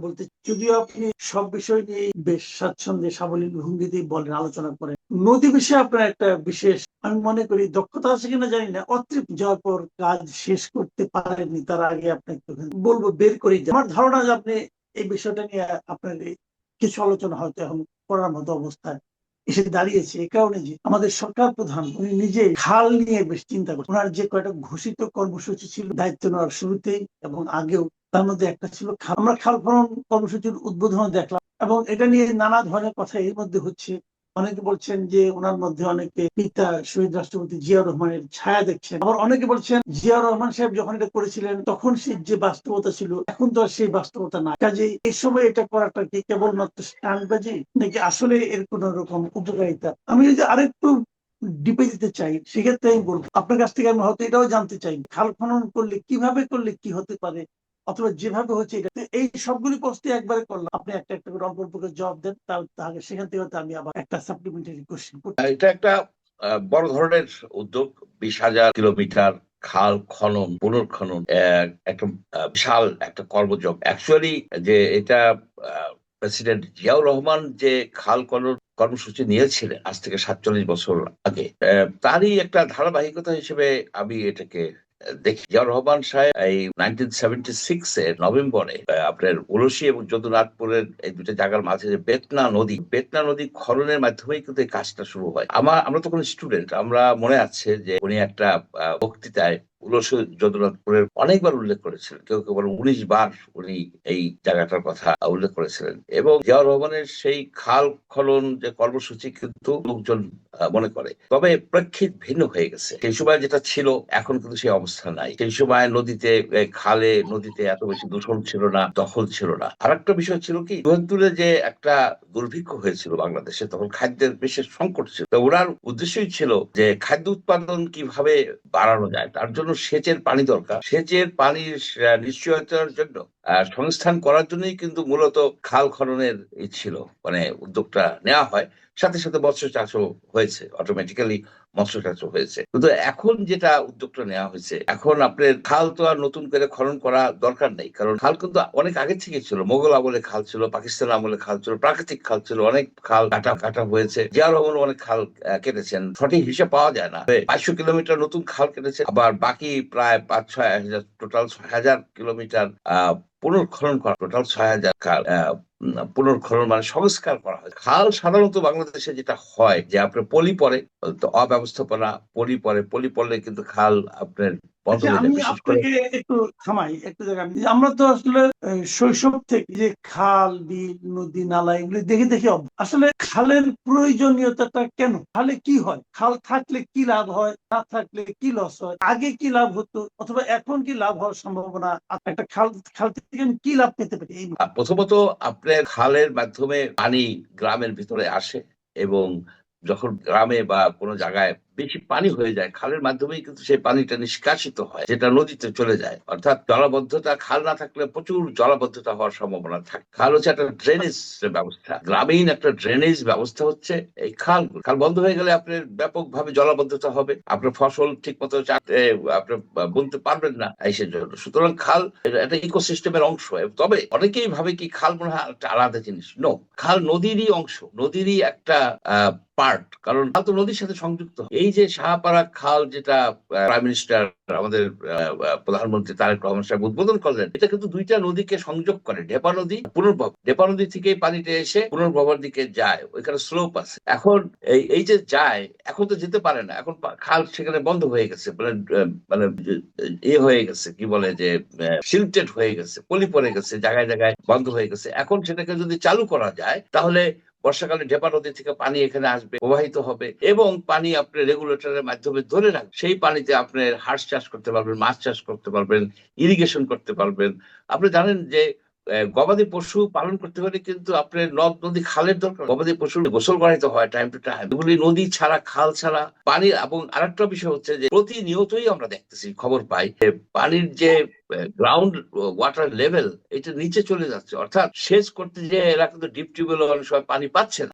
বলতে, যদিও আপনি সব বিষয় নিয়ে বেশ স্বাচ্ছন্দ্যে সাবলীল ভঙ্গিতেই বলেন, আলোচনা করেন, নদী বিষয়ে আপনার একটা বিশেষ, আমি মনে করি, দক্ষতা আছে কিনা জানি না, অতৃপ্ত যাওয়ার পর কাজ শেষ করতে পারেননি, তার আগে আপনাকে বলবো বের করে যান। আমার ধারণা যে আপনি এই বিষয়টা নিয়ে আপনার কিছু আলোচনা হয়তো এখন করার মতো অবস্থায় এসে দাঁড়িয়েছে। এই কারণে যে আমাদের সরকার প্রধান উনি নিজে খাল নিয়ে বেশ চিন্তা করেন। ওনার যে কয়টা ঘোষিত কর্মসূচি ছিল দায়িত্ব নেওয়ার শুরুতেই এবং আগেও, তার মধ্যে একটা ছিল আমরা খাল খনন কর্মসূচির উদ্বোধন দেখলাম, এবং এটা নিয়ে নানা ধরনের কথা এর মধ্যে হচ্ছে। অনেকে বলছেন যে ওনার মধ্যে অনেকে পিতা শহীদ রাষ্ট্রপতি জিয়াউর রহমানের ছায়া দেখছেন, আবার অনেকে বলছেন জিয়াউর রহমান সাহেব যখন এটা করেছিলেন তখন সেই যে বাস্তবতা ছিল এখন তো আর সেই বাস্তবতা না, কাজে এই সময় এটা করাটা কি কেবলমাত্র স্টান্টবাজি নাকি আসলে এর কোন রকম উপকারিতা। আমি যদি আরেকটু ডিপে যেতে চাই, সেক্ষেত্রে আমি বলবো আপনার কাছ থেকে আমি হয়তো এটাও জানতে চাই, খাল খনন করলে কিভাবে করলে কি হতে পারে, অথবা যেভাবে হচ্ছে এটা, এই সবগুলি প্রশ্ন একবারে করলাম, আপনি একটা একটা করে অল্প অল্প করে জবাব দেন, তাহলে সেখান থেকে হয়তো আমি আবার একটা সাপ্লিমেন্টারি কোশ্চেন করতে। এটা একটা বড় ধরনের উদ্যোগ। 20,000 কিলোমিটার খাল খনন পুনর্খনন একটা বিশাল একটা কর্মযোগ অ্যাকচুয়ালি। যে এটা প্রেসিডেন্ট জিয়াউর রহমান যে খাল খনন কর্মসূচি নিয়েছিলেন আজ থেকে 47 বছর আগে, তারই একটা ধারাবাহিকতা হিসেবে আমি এটাকে দেখি। জিয়াউর রহমান সাহেব এই 1976 নভেম্বরে আপনার উলসি এবং যদুনাথপুরের এই দুটো জায়গার মাঝে যে বেতনা নদী খননের মাধ্যমেই কিন্তু এই কাজটা শুরু হয়। আমরা তখন স্টুডেন্ট, আমরা মনে আছে যে উনি একটা বক্তৃতায় উলসি যদুনাথপুরের অনেকবার উল্লেখ করেছিলেন, কেউ কেউ বলেন 19 বার উনি এই জায়গাটার কথা উল্লেখ করেছিলেন। এবং জিয়াউর রহমানের সেই খাল খনন যে কর্মসূচি কিন্তু লোকজন মনে করে, তবে প্রেক্ষিত ভিন্ন হয়ে গেছে। সেই সময় যেটা ছিল এখন কিন্তু সেই অবস্থা নাই। সেই সময় নদীতে এত বেশি দূষণ ছিল না, দখল ছিল না। আর একটা বিষয় ছিল কি, ৭২ যে একটা দুর্ভিক্ষ হয়েছিল বাংলাদেশে, তখন খাদ্যের বিশেষ সংকট ছিল। তো ওনার উদ্দেশ্যই ছিল যে খাদ্য উৎপাদন কিভাবে বাড়ানো যায়, তার জন্য সেচের পানি দরকার। সেচের পানির নিশ্চয়তার জন্য সংস্থান করার জন্যই কিন্তু মূলত খাল খননের ছিল, মানে উদ্যোগটা নেওয়া হয়। সাথে সাথে মৎস্য চাষও হয়েছে, অটোমেটিক্যালি মৎস্য চাষও হয়েছে। কিন্তু এখন যেটা উদ্যোগটা নেওয়া হয়েছে, এখন আপনার খাল তো আর নতুন করে খনন করা দরকার নেই, কারণ খাল কিন্তু অনেক আগে থেকে ছিল। মোগল আমলে খাল ছিল, পাকিস্তান আমলে খাল ছিল, প্রাকৃতিক খাল ছিল, অনেক খাল কাটা কাটা হয়েছে। জিয়াউর রহমান অনেক খাল কেটেছেন, সঠিক হিসাব পাওয়া যায় না। 500 কিলোমিটার নতুন খাল কেটেছে, আবার বাকি প্রায় 5-6 হাজার, টোটাল 6,000 কিলোমিটার পুনর্খনন করা, টোটাল 6,000 খাল পুনর্খনন মানে সংস্কার করা হয়। খাল সাধারণত বাংলাদেশে যেটা হয় যে আপনার পলি পরে, তো অব্যবস্থাপনা, পলি পড়লে কিন্তু খাল আপনার বন্ধ আচ্ছা, হয়ে আমি যায়, বিশেষ করে। আপনাকে একটু থামাই একটা জায়গায়। আমরা তো আসলে শৈশব থেকে যে খাল বিল নদী নালা এগুলি দেখে দেখে আসলে খালের প্রয়োজনীয়তাটা কেন, খালে কি হয়, খাল থাকলে কি লাভ হয়, না থাকলে কি লস হয়, আগে কি লাভ হতো অথবা এখন কি লাভ হওয়ার সম্ভাবনা, একটা খাল খাল থেকে আমি কি লাভ পেতে পারি এই। প্রথমত আপনার খালের মাধ্যমে পানি গ্রামের ভিতরে আসে, এবং যখন গ্রামে বা কোনো জায়গায় বেশি পানি হয়ে যায়, খালের মাধ্যমেই কিন্তু সেই পানিটা নিষ্কাশিত হয়, যেটা নদীতে চলে যায়। অর্থাৎ জলাবদ্ধতা, খাল না থাকলে প্রচুর জলাবদ্ধতা হওয়ার সম্ভাবনা থাকে। খাল হচ্ছে একটা ড্রেনেজ ব্যবস্থা, গ্রামীণ একটা ড্রেনেজ ব্যবস্থা হচ্ছে এই খাল। খাল বন্ধ হয়ে গেলে আপনার ব্যাপকভাবে জলাবদ্ধতা হবে, আপনার ফসল ঠিক মতো আপনার বুনতে পারবেন না এই জন্য। সুতরাং খাল একটা ইকোসিস্টেমের অংশ। তবে অনেকেই ভাবে কি খাল মনে হয় একটা আলাদা জিনিস। নো, খাল নদীরই অংশ, নদীরই একটা পার্ট, কারণ খাল তো নদীর সাথে সংযুক্ত। এই যে শাহপাড়া খাল, যেটা প্রাইম মিনিস্টার আমাদের প্রধানমন্ত্রী তারেক রহমান সাহেব উদ্বোধন করলেন, এটা কিন্তু দুইটা নদীকে সংযোগ করে, ঢেপা নদী পুনর্ভব। ঢেপা নদী থেকে পানিটা এসে পুনর্ভবার দিকে যায়, ওইখানে স্লোপ আছে। এখন এই যে যায়, এখন তো যেতে পারে না, এখন খাল সেখানে বন্ধ হয়ে গেছে, মানে হয়ে গেছে, কি বলে যে সিল্টেড হয়ে গেছে, পলি পড়ে গেছে, জায়গায় জায়গায় বন্ধ হয়ে গেছে। এখন সেটাকে যদি চালু করা যায়, তাহলে বর্ষাকালে ঢেপা নদী থেকে পানি এখানে আসবে, প্রবাহিত হবে, এবং পানি আপনি রেগুলেটরের মাধ্যমে ধরে রাখবেন। সেই পানিতে আপনি হাঁস চাষ করতে পারবেন, মাছ চাষ করতে পারবেন, ইরিগেশন করতে পারবেন। আপনি জানেন যে গবাদি পশু পালন করতে হলে কিন্তু আপনার নদ নদী খালের দরকার। গবাদি পশু গোসল করাইতে হয় টাইম টু টাইম। এগুলি নদী ছাড়া, খাল ছাড়া পানি। এবং আরেকটা বিষয় হচ্ছে যে প্রতিনিয়তই আমরা দেখতেছি, খবর পাই, যে পানির যে গ্রাউন্ড ওয়াটার লেভেল, এটা নিচে চলে যাচ্ছে। অর্থাৎ সেচ করতে যে এরা কিন্তু ডিপ টিউবওয়েল অনেক সময় পানি পাচ্ছে না।